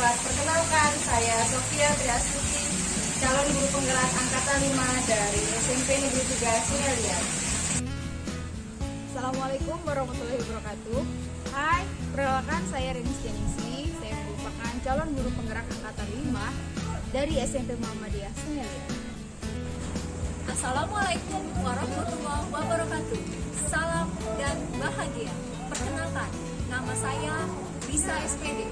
sahabat, perkenalkan saya Sofia Triastuti, calon guru penggerak angkatan 5 dari SMP Negeri 3 Sinelian. Assalamualaikum warahmatullahi wabarakatuh. Hai, perkenalkan saya Renis Janisi. Saya merupakan calon guru penggerak angkatan 5 dari SMP Muhammadiyah Sinelian. Assalamualaikum warahmatullahi wabarakatuh. Salam dan bahagia. Perkenalkan, nama saya Lisa SPD.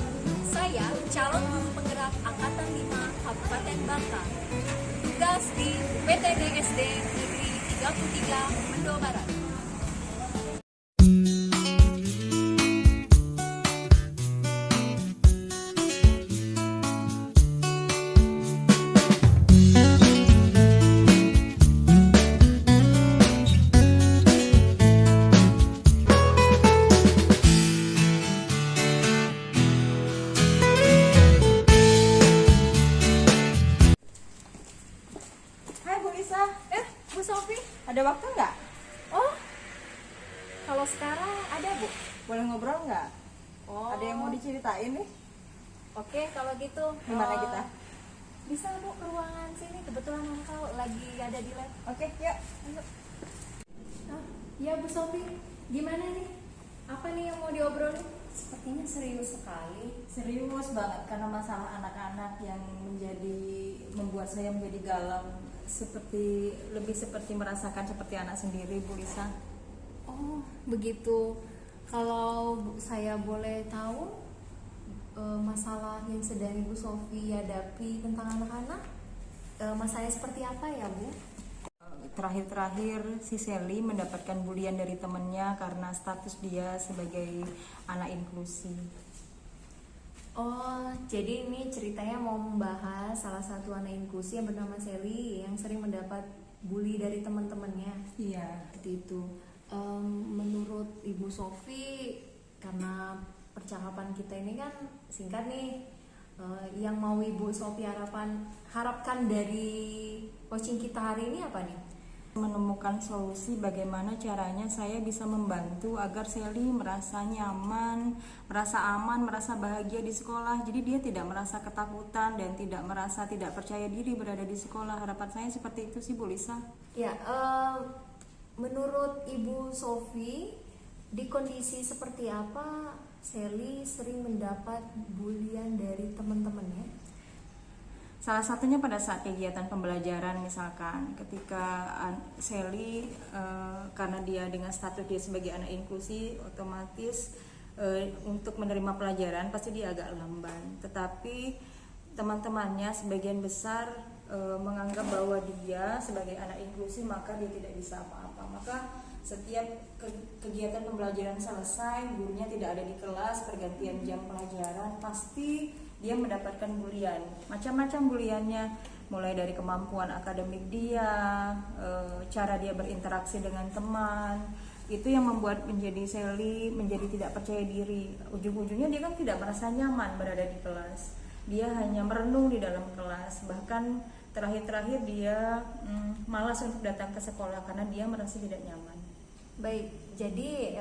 Saya calon guru penggerak angkatan 5 Kabupaten Bangka. Tugas di PTD SD Negeri 33 Mendo Barat. Bu Sofi, Ada waktu nggak? oh, kalau sekarang ada Bu? Boleh ngobrol nggak? Oh, Ada yang mau diceritain nih? Oke, kalau gitu Gimana kita? bisa Bu ke ruangan sini, kebetulan engkau lagi ada di lab. Oke, yuk. Ayo. Ya Bu Sofi, gimana nih? Apa nih yang mau diobrolin? Sepertinya serius sekali. Serius banget karena masalah anak-anak yang membuat saya menjadi galau, lebih seperti merasakan seperti anak sendiri, Bu Lisa. Oh, begitu. Kalau saya boleh tahu masalah yang sedang Ibu Sofi hadapi tentang anak-anak, masalahnya seperti apa ya Bu? Terakhir-terakhir si Sally mendapatkan bulian dari temennya karena status dia sebagai anak inklusi. Oh, jadi ini ceritanya mau membahas salah satu anak inklusi yang bernama Sally yang sering mendapat bully dari teman-temannya. Iya. Seperti itu. Menurut Ibu Sofi, karena percakapan kita ini kan singkat nih, yang mau Ibu Sofi harapkan dari coaching kita hari ini apa nih? Menemukan solusi bagaimana caranya saya bisa membantu agar Sally merasa nyaman, merasa aman, merasa bahagia di sekolah. Jadi dia tidak merasa ketakutan dan tidak merasa tidak percaya diri berada di sekolah. Harapan saya seperti itu sih, Bu Lisa. Ya, menurut Ibu Sofi, di kondisi seperti apa Sally sering mendapat bulian dari teman-temannya? Salah satunya pada saat kegiatan pembelajaran, misalkan ketika Sally karena dia dengan status dia sebagai anak inklusi, otomatis untuk menerima pelajaran pasti dia agak lamban. Tetapi teman-temannya sebagian besar menganggap bahwa dia sebagai anak inklusi maka dia tidak bisa apa-apa. Maka setiap kegiatan pembelajaran selesai, gurunya tidak ada di kelas, pergantian jam pelajaran, pasti dia mendapatkan bulian, macam-macam buliannya, mulai dari kemampuan akademik dia, cara dia berinteraksi dengan teman. Itu yang membuat Sally menjadi tidak percaya diri. Ujung-ujungnya dia kan tidak merasa nyaman berada di kelas, dia hanya merenung di dalam kelas. Bahkan terakhir-terakhir dia malas untuk datang ke sekolah karena dia merasa tidak nyaman. Baik, jadi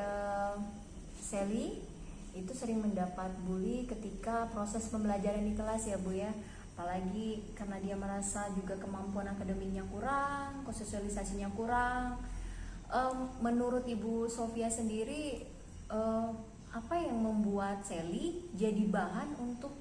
Sally itu sering mendapat bully ketika proses pembelajaran di kelas ya Bu ya, apalagi karena dia merasa juga kemampuan akademiknya kurang, sosialisasinya kurang. Menurut Ibu Sofia sendiri, apa yang membuat Sally jadi bahan untuk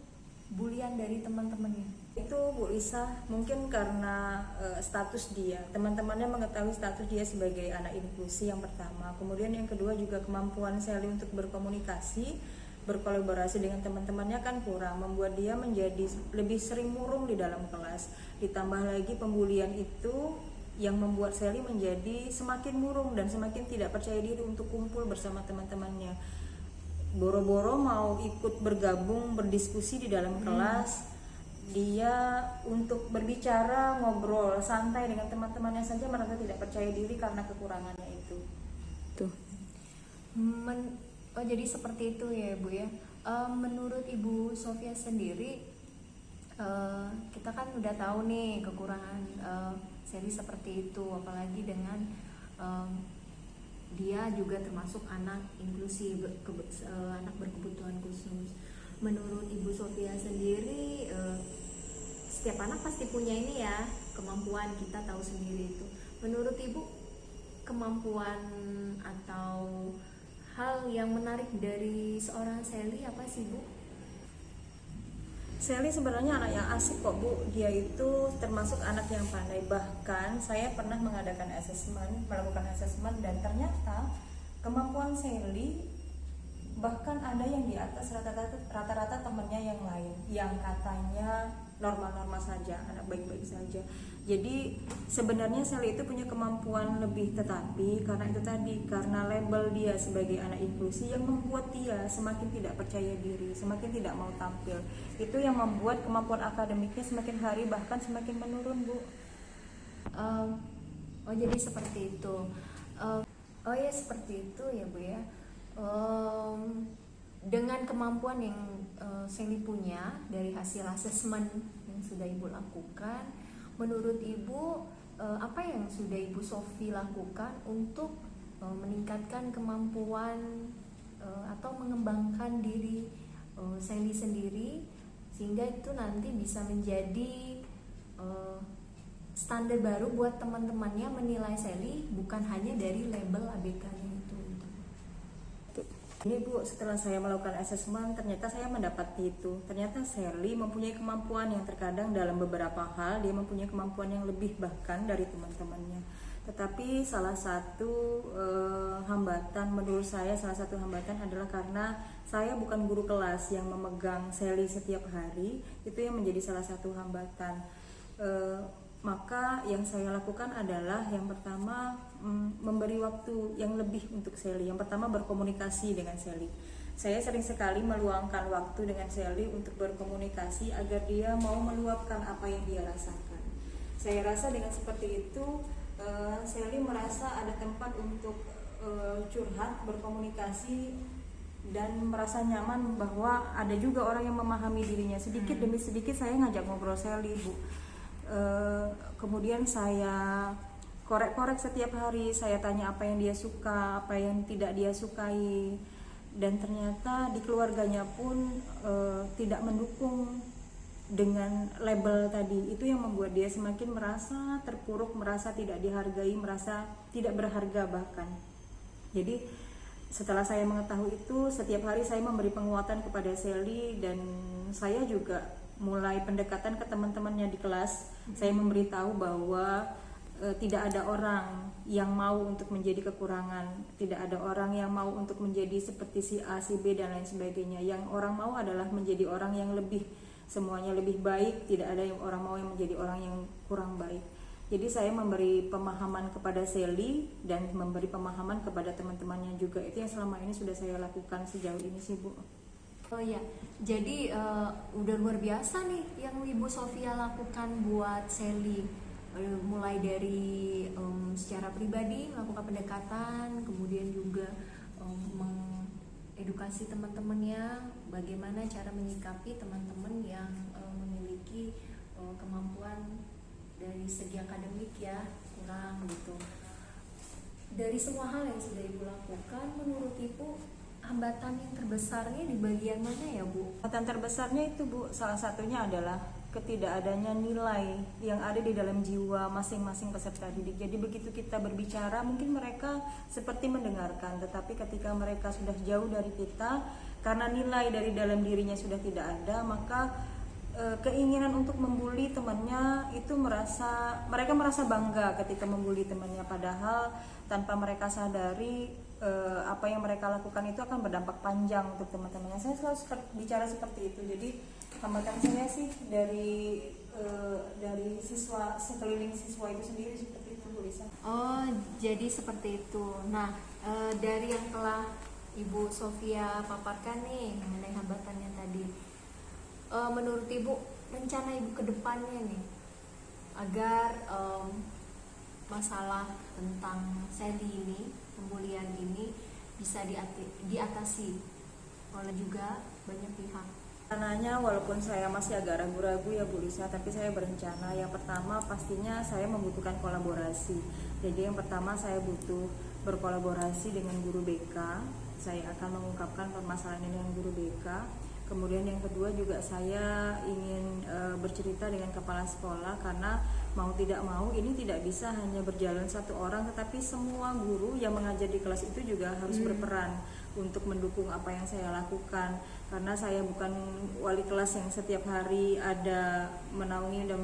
bulian dari teman-temannya? Itu Bu Lisa, mungkin karena status dia, teman-temannya mengetahui status dia sebagai anak inklusi yang pertama. Kemudian yang kedua juga kemampuan Sally untuk berkomunikasi, berkolaborasi dengan teman-temannya kan kurang, membuat dia menjadi lebih sering murung di dalam kelas. Ditambah lagi pembulian itu yang membuat Sally menjadi semakin murung dan semakin tidak percaya diri untuk kumpul bersama teman-temannya. Boro-boro mau ikut bergabung berdiskusi di dalam kelas, dia untuk berbicara, ngobrol santai dengan teman-temannya saja merasa tidak percaya diri karena kekurangannya itu. Tuh. Jadi seperti itu ya Bu ya. Menurut Ibu Sofia sendiri, kita kan udah tahu nih kekurangan Sally seperti itu, apalagi dengan dia juga termasuk anak inklusi, anak berkebutuhan khusus. menurut Ibu Sofia sendiri, setiap anak pasti punya ini ya, kemampuan, kita tahu sendiri itu. Menurut Ibu, kemampuan atau hal yang menarik dari seorang Sally apa sih, Bu? Sally sebenarnya anak yang asik kok, Bu. Dia itu termasuk anak yang pandai. Bahkan saya pernah melakukan asesmen dan ternyata kemampuan Sally bahkan ada yang di atas rata-rata temennya yang lain, yang katanya normal-normal saja, anak baik-baik saja. Jadi sebenarnya Sally itu punya kemampuan lebih, tetapi karena itu tadi, karena label dia sebagai anak inklusi yang membuat dia semakin tidak percaya diri, semakin tidak mau tampil. Itu yang membuat kemampuan akademiknya semakin hari bahkan semakin menurun, Bu. Oh jadi seperti itu. Oh ya seperti itu ya, Bu ya. Dengan kemampuan yang Sally punya dari hasil asesmen yang sudah Ibu lakukan, menurut Ibu apa yang sudah Ibu Sofi lakukan untuk meningkatkan kemampuan atau mengembangkan diri Sally sendiri sehingga itu nanti bisa menjadi standar baru buat teman-temannya menilai Sally bukan hanya dari label ABK-nya itu. Ini, Bu, setelah saya melakukan asesmen, ternyata saya mendapati itu. Ternyata Sally mempunyai kemampuan yang terkadang dalam beberapa hal dia mempunyai kemampuan yang lebih bahkan dari teman-temannya. Tetapi salah satu hambatan menurut saya, salah satu hambatan adalah karena saya bukan guru kelas yang memegang Sally setiap hari. Itu yang menjadi salah satu hambatan. Maka yang saya lakukan adalah yang pertama memberi waktu yang lebih untuk Sally. Yang pertama berkomunikasi dengan Sally. Saya sering sekali meluangkan waktu dengan Sally untuk berkomunikasi agar dia mau meluapkan apa yang dia rasakan. Saya rasa dengan seperti itu Sally merasa ada tempat untuk curhat, berkomunikasi, dan merasa nyaman bahwa ada juga orang yang memahami dirinya. Sedikit demi sedikit saya ngajak ngobrol Sally, Bu. Kemudian saya korek-korek setiap hari, saya tanya apa yang dia suka, apa yang tidak dia sukai, dan ternyata di keluarganya pun tidak mendukung dengan label tadi. Itu yang membuat dia semakin merasa terpuruk, merasa tidak dihargai, merasa tidak berharga bahkan. Jadi setelah saya mengetahui itu, setiap hari saya memberi penguatan kepada Sally dan saya juga mulai pendekatan ke teman-temannya di kelas. Saya memberitahu bahwa tidak ada orang yang mau untuk menjadi kekurangan, tidak ada orang yang mau untuk menjadi seperti si A, si B dan lain sebagainya. Yang orang mau adalah menjadi orang yang lebih, semuanya lebih baik, tidak ada yang orang mau yang menjadi orang yang kurang baik. Jadi saya memberi pemahaman kepada Sally dan memberi pemahaman kepada teman-temannya juga. Itu yang selama ini sudah saya lakukan sejauh ini sih, Bu. Oh ya, jadi udah luar biasa nih yang Ibu Sofia lakukan buat Sally. Mulai dari secara pribadi melakukan pendekatan, kemudian juga mengedukasi teman-temannya bagaimana cara menyikapi teman-teman yang memiliki kemampuan dari segi akademik ya kurang gitu. Dari semua hal yang sudah Ibu lakukan, menurut Ibu hambatan yang terbesarnya di bagian mana ya, Bu? Hambatan terbesarnya itu, Bu, salah satunya adalah ketidakadanya nilai yang ada di dalam jiwa masing-masing peserta didik. Jadi begitu kita berbicara, mungkin mereka seperti mendengarkan, tetapi ketika mereka sudah jauh dari kita, karena nilai dari dalam dirinya sudah tidak ada, maka keinginan untuk membuli temannya itu mereka merasa bangga ketika membuli temannya, padahal tanpa mereka sadari apa yang mereka lakukan itu akan berdampak panjang untuk teman-temannya. Saya selalu bicara seperti itu. Jadi hambatan saya sih dari siswa, sekeliling siswa itu sendiri seperti itu, Bu Lisa. Oh, jadi seperti itu. Nah, dari yang telah Ibu Sofia paparkan nih mengenai hambatannya tadi, menurut Ibu rencana Ibu ke depannya nih agar masalah tentang Sally ini, pembulian ini bisa diatasi oleh juga banyak pihak. Rencananya walaupun saya masih agak ragu-ragu ya, Bu Lisa, tapi saya berencana. Yang pertama pastinya saya membutuhkan kolaborasi. Jadi yang pertama saya butuh berkolaborasi dengan guru BK. Saya akan mengungkapkan permasalahan ini dengan guru BK. Kemudian yang kedua juga saya ingin bercerita dengan kepala sekolah, karena mau tidak mau ini tidak bisa hanya berjalan satu orang, tetapi semua guru yang mengajar di kelas itu juga harus berperan untuk mendukung apa yang saya lakukan, karena saya bukan wali kelas yang setiap hari ada menaungi dan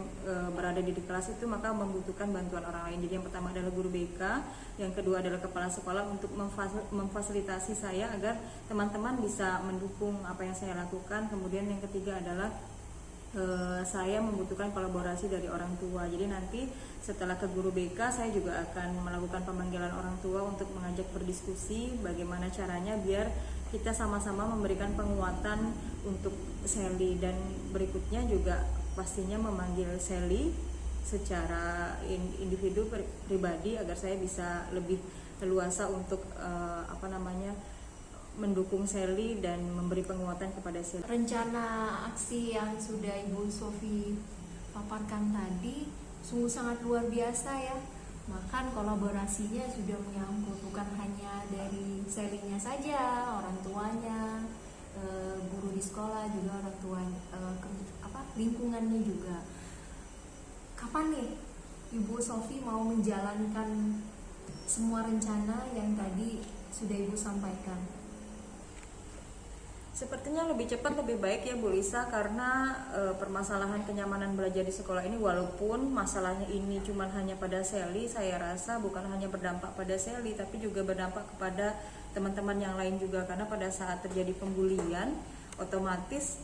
berada di kelas itu, maka membutuhkan bantuan orang lain. Jadi yang pertama adalah guru BK, yang kedua adalah kepala sekolah untuk memfasilitasi saya agar teman-teman bisa mendukung apa yang saya lakukan. Kemudian yang ketiga adalah saya membutuhkan kolaborasi dari orang tua. Jadi nanti setelah ke guru BK, saya juga akan melakukan pemanggilan orang tua untuk mengajak berdiskusi bagaimana caranya biar kita sama-sama memberikan penguatan untuk Sally, dan berikutnya juga pastinya memanggil Sally secara individu pribadi agar saya bisa lebih leluasa untuk mendukung Sally dan memberi penguatan kepada Sally. Rencana aksi yang sudah Ibu Sofi paparkan tadi sungguh sangat luar biasa ya. Bahkan kolaborasinya sudah menyangkut bukan hanya dari Sally-nya saja, orang tuanya, guru di sekolah juga orang tua, lingkungannya juga. Kapan nih Ibu Sofi mau menjalankan semua rencana yang tadi sudah Ibu sampaikan? Sepertinya lebih cepat lebih baik ya Bu Lisa, karena permasalahan kenyamanan belajar di sekolah ini, walaupun masalahnya ini cuma hanya pada Sally, saya rasa bukan hanya berdampak pada Sally tapi juga berdampak kepada teman-teman yang lain juga, karena pada saat terjadi pembulian otomatis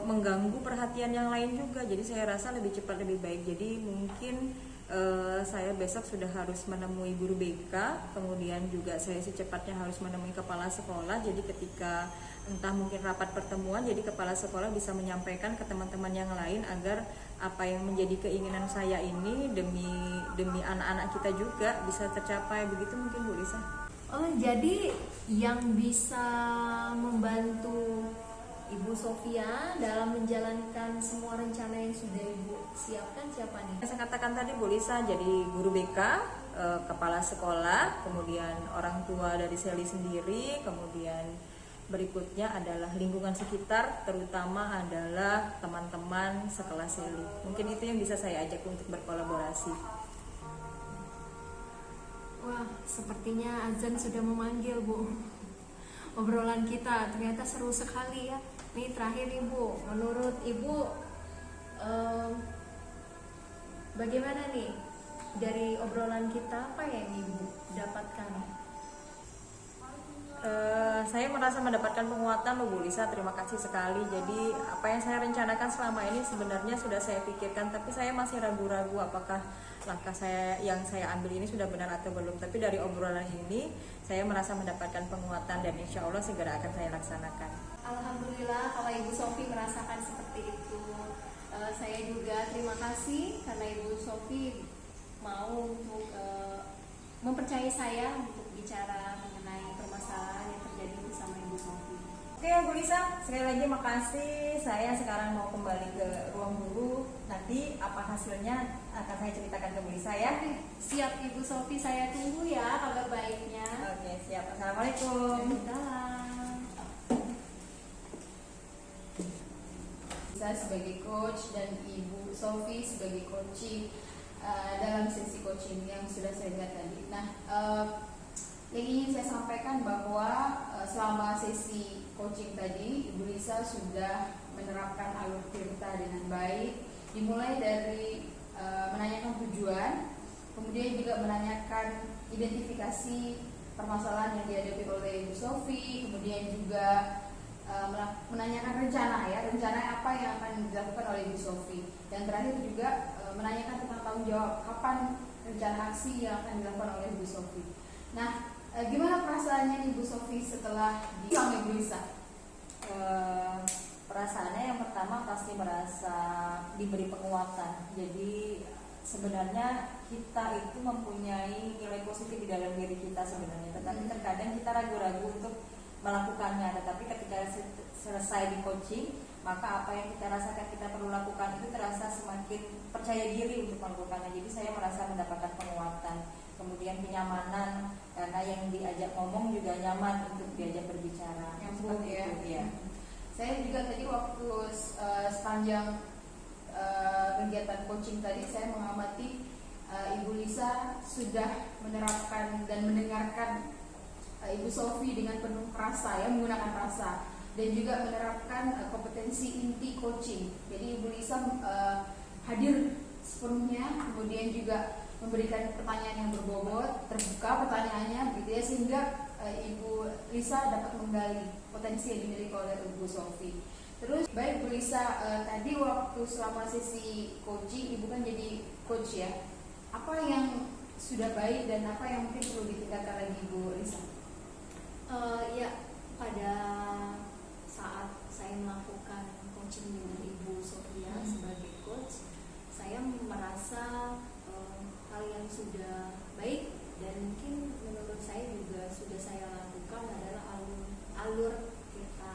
mengganggu perhatian yang lain juga. Jadi saya rasa lebih cepat lebih baik. Jadi mungkin saya besok sudah harus menemui guru BK, kemudian juga saya secepatnya harus menemui kepala sekolah. Jadi ketika entah mungkin rapat pertemuan, jadi kepala sekolah bisa menyampaikan ke teman-teman yang lain agar apa yang menjadi keinginan saya ini demi anak-anak kita juga bisa tercapai. Begitu mungkin Bu Lisa. Oh, jadi yang bisa membantu Ibu Sofia dalam menjalankan semua rencana yang sudah Ibu siapkan siapa nih? Saya katakan tadi Bu Lisa, jadi guru BK, kepala sekolah, kemudian orang tua dari Sally sendiri, kemudian berikutnya adalah lingkungan sekitar, terutama adalah teman-teman sekelas Sally. Mungkin itu yang bisa saya ajak untuk berkolaborasi. Wah, sepertinya azan sudah memanggil Bu. Obrolan kita ternyata seru sekali ya. Nih terakhir Ibu, menurut Ibu bagaimana nih dari obrolan kita, apa yang Ibu dapatkan? Saya merasa mendapatkan penguatan loh Bu Lisa, terima kasih sekali. Jadi apa yang saya rencanakan selama ini sebenarnya sudah saya pikirkan, tapi saya masih ragu-ragu apakah langkah yang saya ambil ini sudah benar atau belum. Tapi dari obrolan ini saya merasa mendapatkan penguatan dan insya Allah segera akan saya laksanakan. Alhamdulillah kalau Ibu Sofi merasakan seperti itu. Saya juga terima kasih karena Ibu Sofi mau untuk mempercayai saya untuk bicara mengenai permasalahan yang terjadi bersama Ibu Sofi. Oke Bu Lisa, sekali lagi makasih. Saya sekarang mau kembali ke ruang guru. Nanti apa hasilnya akan saya ceritakan ke Bu Lisa ya. Siap Ibu Sofi, saya tunggu ya kabar baiknya. Oke, siap. Assalamualaikum. Waalaikumsalam. Saya sebagai coach dan Ibu Sofi sebagai coaching dalam sesi coaching yang sudah saya lihat tadi. Nah, yang ingin saya sampaikan bahwa selama sesi coaching tadi Ibu Lisa sudah menerapkan alur tirta dengan baik, dimulai dari menanyakan tujuan, kemudian juga menanyakan identifikasi permasalahan yang dihadapi oleh Ibu Sofi, kemudian juga menanyakan rencana apa yang akan dilakukan oleh Ibu Sofi, dan terakhir juga menanyakan tentang tanggung jawab kapan rencana aksi yang akan dilakukan oleh Ibu Sofi. Nah, gimana perasaannya Ibu Sofi setelah sama Ibu Lisa? Perasaannya yang pertama pasti merasa diberi penguatan. Jadi sebenarnya kita itu mempunyai nilai positif di dalam diri kita sebenarnya, tetapi terkadang kita ragu-ragu untuk melakukannya. Tetapi ketika selesai di coaching, maka apa yang kita rasakan kita perlu lakukan itu terasa semakin percaya diri untuk melakukannya. Jadi saya merasa mendapatkan penguatan, kemudian kenyamanan, karena yang diajak ngomong juga nyaman untuk diajak berbicara. Nyambung ya. Ya. Saya juga tadi waktu sepanjang kegiatan coaching tadi saya mengamati Ibu Lisa sudah menerapkan dan mendengarkan Ibu Sofi dengan penuh rasa, ya, menggunakan rasa, dan juga menerapkan kompetensi inti coaching. Jadi Ibu Lisa hadir sepenuhnya, kemudian juga memberikan pertanyaan yang berbobot, terbuka pertanyaannya, gitu ya, sehingga Ibu Lisa dapat menggali potensi yang dimiliki oleh Ibu Sofi. Terus baik Bu Lisa, tadi waktu selama sesi coaching Ibu kan jadi coach, ya. Apa yang sudah baik dan apa yang mungkin perlu ditingkatkan lagi Bu Lisa? Ya, pada saat saya melakukan coaching dengan Ibu Sofia sebagai coach, saya merasa hal yang sudah baik dan mungkin menurut saya juga sudah saya lakukan adalah alur kita.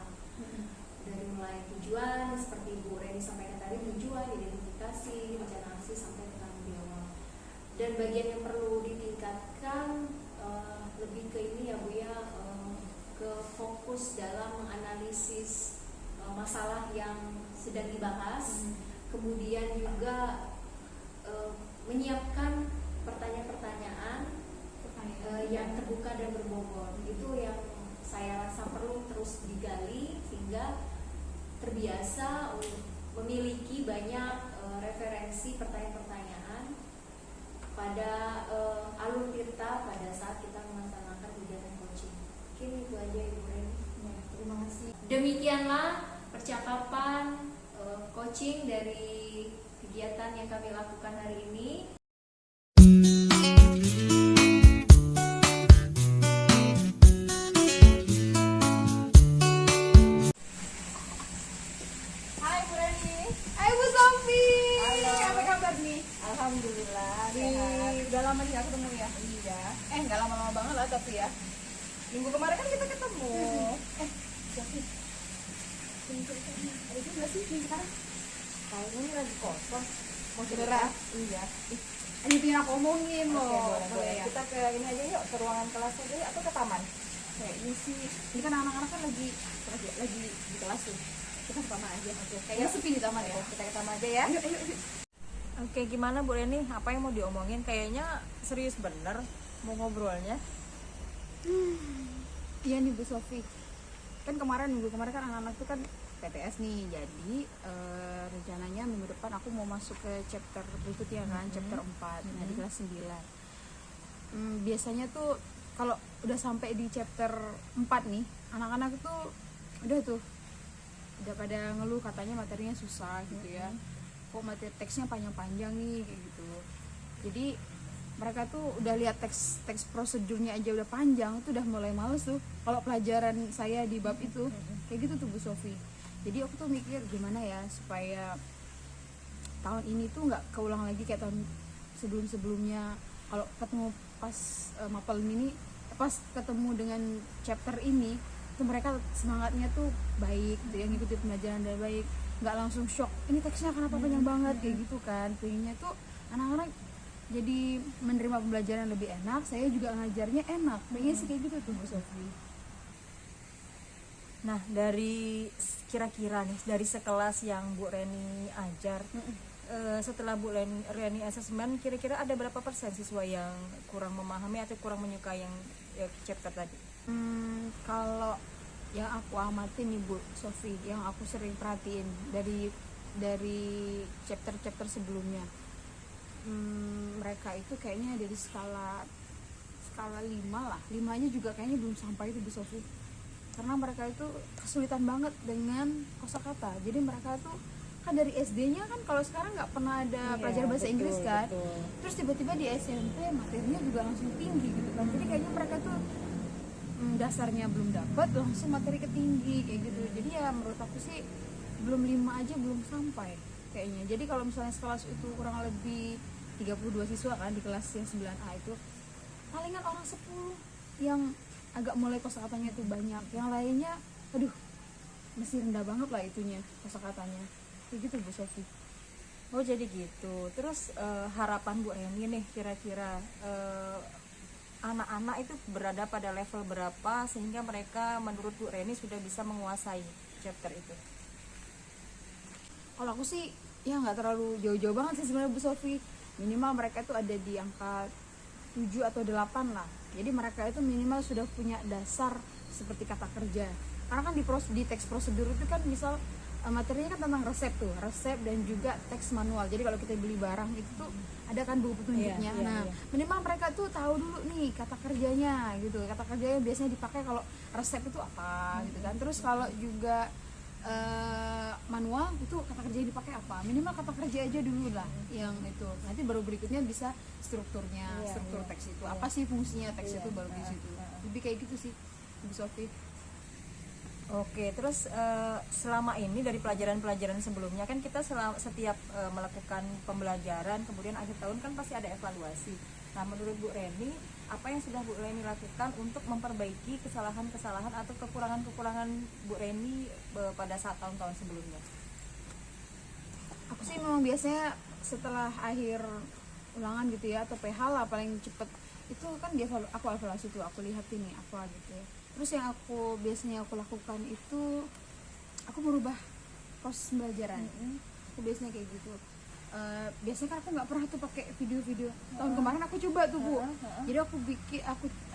Dari mulai tujuan seperti Bu Reni sampaikan tadi, tujuan, identifikasi, rencana aksi sampai ke tanggung jawab. Dan bagian yang perlu ditingkatkan lebih ke ini, ya Bu, ya, ke fokus dalam menganalisis masalah yang sedang dibahas, kemudian juga menyiapkan pertanyaan-pertanyaan yang terbuka dan berbobot. Itu yang saya rasa perlu terus digali sehingga terbiasa memiliki banyak referensi pertanyaan-pertanyaan pada alur kita pada saat kita melaksanakan kegiatan coaching. Mungkin itu aja Ibu Reni. Ya, terima kasih. Demikianlah percakapan coaching dari kegiatan yang kami lakukan hari ini. Hai Bu Reni. Hai Bu Sofi. Halo. Apa kabar nih? Alhamdulillah. Sehat. Udah lama nih aku ketemu ya. Iya. Nggak lama-lama banget lah tapi ya. Minggu kemarin kan kita ketemu. Sofi. Ada juga sih di sekarang. Kayaknya ini lagi kosong. Mau cerita? Iya. Ini yang aku omongin Oke, loh. boleh. Ya. Kita ke ini aja yuk, ke ruangan kelas aja yuk, atau ke taman? Kayaknya sih. Ini kan anak-anak kan lagi di kelas tuh. Kita ke taman aja. Oke, Kayaknya sepi di taman ya. Kita ke taman aja ya. Ayo. Oke, gimana Bu Reni? Apa yang mau diomongin? Kayaknya serius bener mau ngobrolnya. Iya nih Bu Sofi. Kan minggu kemarin kan anak-anak tuh kan PTS nih. Jadi rencananya minggu depan aku mau masuk ke chapter berikutnya kan, chapter 4. Nah, di kelas 9. Biasanya tuh kalau udah sampai di chapter 4 nih, anak-anak tuh udah pada ngeluh katanya materinya susah gitu ya. Kok materi teksnya panjang-panjang nih kayak gitu. Jadi mereka tuh udah lihat teks prosedurnya aja udah panjang, tuh udah mulai males tuh kalau pelajaran saya di bab itu kayak gitu tuh Bu Sofi. Jadi aku tuh mikir gimana ya supaya tahun ini tuh nggak keulang lagi kayak tahun sebelum-sebelumnya. Kalau ketemu pas mapel ini, pas ketemu dengan chapter ini tuh mereka semangatnya tuh baik tuh, yang ngikutin pembelajaran dan baik, nggak langsung shock ini teksnya kenapa panjang banget kayak gitu kan. Pengennya tuh anak-anak jadi menerima pembelajaran lebih enak, saya juga ngajarnya enak. Pengen sih kayak gitu tuh Bu Sofi. Nah, dari kira-kira nih dari sekelas yang Bu Reni ajar, setelah Bu Reni asesmen, kira-kira ada berapa persen siswa yang kurang memahami atau kurang menyukai yang chapter tadi? Kalau yang aku amatin nih Bu Sofi, yang aku sering perhatiin dari chapter sebelumnya, mereka itu kayaknya dari skala 5 lah, 5-nya juga kayaknya belum sampai itu Bu Sofi. Karena mereka itu kesulitan banget dengan kosakata. Jadi mereka tuh kan dari SD-nya kan, kalau sekarang nggak pernah ada pelajaran bahasa Inggris kan. Terus tiba-tiba di SMP materinya juga langsung tinggi gitu kan. Jadi kayaknya mereka tuh dasarnya belum dapat, langsung materi ketinggi kayak gitu. Jadi ya menurut aku sih belum 5 aja belum sampai kayaknya. Jadi kalau misalnya sekelas itu kurang lebih 32 siswa kan di kelas yang 9A itu, palingan orang 10 yang agak mulai kosakatanya itu banyak, yang lainnya aduh masih rendah banget lah itunya kosakatanya kayak gitu Bu Sofi. Oh jadi gitu. Terus harapan Bu Reni nih kira-kira anak-anak itu berada pada level berapa sehingga mereka menurut Bu Reni sudah bisa menguasai chapter itu? Kalau aku sih ya nggak terlalu jauh-jauh banget sih sebenarnya Bu Sofi. Minimal mereka itu ada di angka 7 atau 8 lah. Jadi mereka itu minimal sudah punya dasar seperti kata kerja. Karena kan di teks prosedur itu kan misal materinya kan tentang resep dan juga teks manual. Jadi kalau kita beli barang itu tuh ada kan buku petunjuknya. Minimal mereka tuh tahu dulu nih kata kerjanya gitu. Kata kerjanya biasanya dipakai kalau resep itu apa gitu kan. Terus kalau juga manual itu kata kerja yang dipakai apa, minimal kata kerja aja dulu lah yang itu, nanti baru berikutnya bisa struktur teks itu apa sih fungsinya teks itu baru di situ, lebih kayak gitu sih Bu Sofi. Oke, terus selama ini dari pelajaran-pelajaran sebelumnya kan kita setiap melakukan pembelajaran, kemudian akhir tahun kan pasti ada evaluasi. Nah, menurut Bu Reni, apa yang sudah Bu Reni lakukan untuk memperbaiki kesalahan-kesalahan atau kekurangan-kekurangan Bu Reni pada saat tahun-tahun sebelumnya? Aku sih memang biasanya setelah akhir ulangan gitu ya, atau PH lah paling cepet itu kan aku evaluasi tuh, aku lihat ini apa gitu ya. Terus yang aku biasanya aku lakukan itu aku merubah proses pembelajaran. Aku biasanya kayak gitu. Biasanya kan aku nggak pernah tuh pakai video-video. Tahun kemarin aku coba tuh Bu. Jadi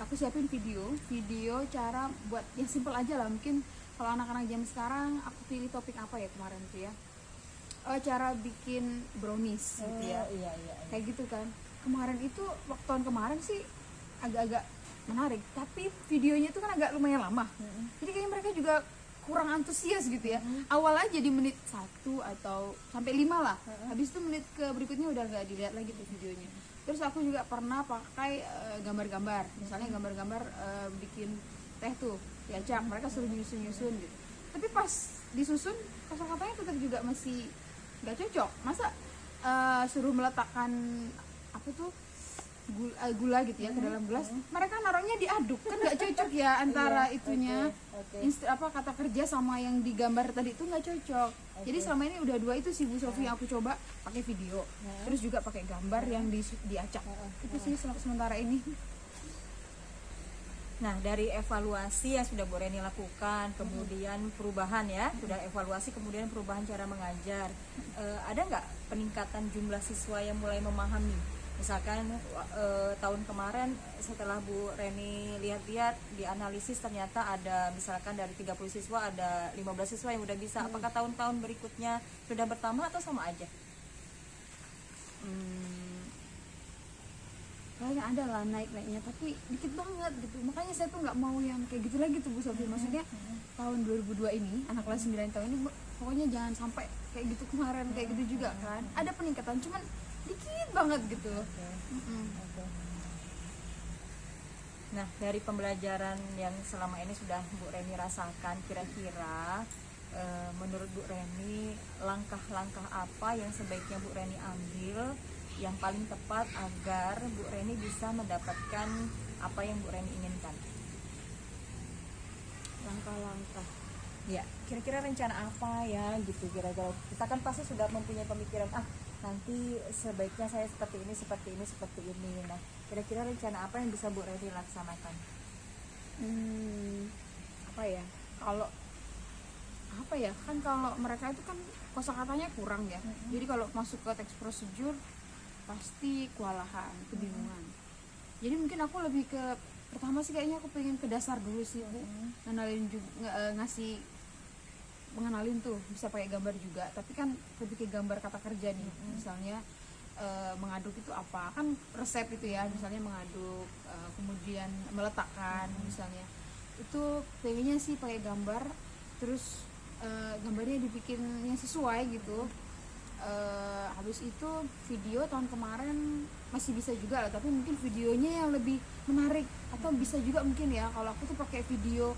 aku siapin video cara buat yang simple aja lah. Mungkin kalau anak-anak zaman sekarang aku pilih topik apa ya kemarin tuh ya. Cara bikin brownies gitu ya. Iya. Kayak gitu kan. Kemarin itu waktu tahun kemarin sih agak-agak menarik, tapi videonya itu kan agak lumayan lama. Jadi kayaknya mereka juga kurang antusias gitu ya. Awal aja di menit 1 atau sampai 5 lah. Habis itu menit ke berikutnya udah nggak dilihat lagi tuh videonya. Terus aku juga pernah pakai gambar-gambar. Misalnya gambar-gambar bikin teh tuh diacak, mereka suruh nyusun-nyusun gitu. Tapi pas disusun kosakatanya tetap juga masih nggak cocok. Masa suruh meletakkan apa tuh gula gitu ya ke dalam gelas, mereka naruhnya diaduk kan nggak cocok ya antara itunya kata kerja sama yang digambar tadi itu nggak cocok. Jadi selama ini udah dua itu sih Bu Sofi yang aku coba pakai video, terus juga pakai gambar yang diacak. Itu sih sementara ini. Nah, dari evaluasi yang sudah Bu Reni lakukan, kemudian perubahan ya, sudah evaluasi kemudian perubahan cara mengajar, ada nggak peningkatan jumlah siswa yang mulai memahami? Misalkan tahun kemarin setelah Bu Reni lihat-lihat dianalisis ternyata ada misalkan dari 30 siswa ada 15 siswa yang udah bisa. Apakah tahun-tahun berikutnya sudah bertambah atau sama aja? Kayaknya ada lah naik-naiknya, tapi dikit banget gitu. Makanya saya tuh nggak mau yang kayak gitu lagi tuh Bu Sofi. Maksudnya tahun 2002 ini anak kelas 9 tahun ini pokoknya jangan sampai kayak gitu kemarin kayak gitu juga kan. Ada peningkatan cuman dikit banget gitu. Nah, dari pembelajaran yang selama ini sudah Bu Reni rasakan, kira-kira menurut Bu Reni langkah-langkah apa yang sebaiknya Bu Reni ambil yang paling tepat agar Bu Reni bisa mendapatkan apa yang Bu Reni inginkan? Langkah-langkah Ya, kira-kira rencana apa ya gitu, kira-kira kita kan pasti sudah mempunyai pemikiran nanti sebaiknya saya seperti ini. Nah, kira-kira rencana apa yang bisa Bu Reni laksanakan? Kalau mereka itu kan kosakatanya kurang ya. Jadi kalau masuk ke teks prosedur pasti kewalahan, kebingungan. Jadi mungkin aku lebih ke pertama sih kayaknya aku pengen ke dasar dulu sih, ngenalin juga, mengenalin tuh bisa pakai gambar juga, tapi kan lebih ke gambar kata kerja nih. Misalnya mengaduk itu apa, kan resep itu ya, misalnya mengaduk, kemudian meletakkan misalnya, itu pengennya sih pakai gambar, terus gambarnya dibikin yang sesuai gitu. Habis itu video tahun kemarin masih bisa juga lah, tapi mungkin videonya yang lebih menarik, atau bisa juga mungkin ya kalau aku tuh pakai video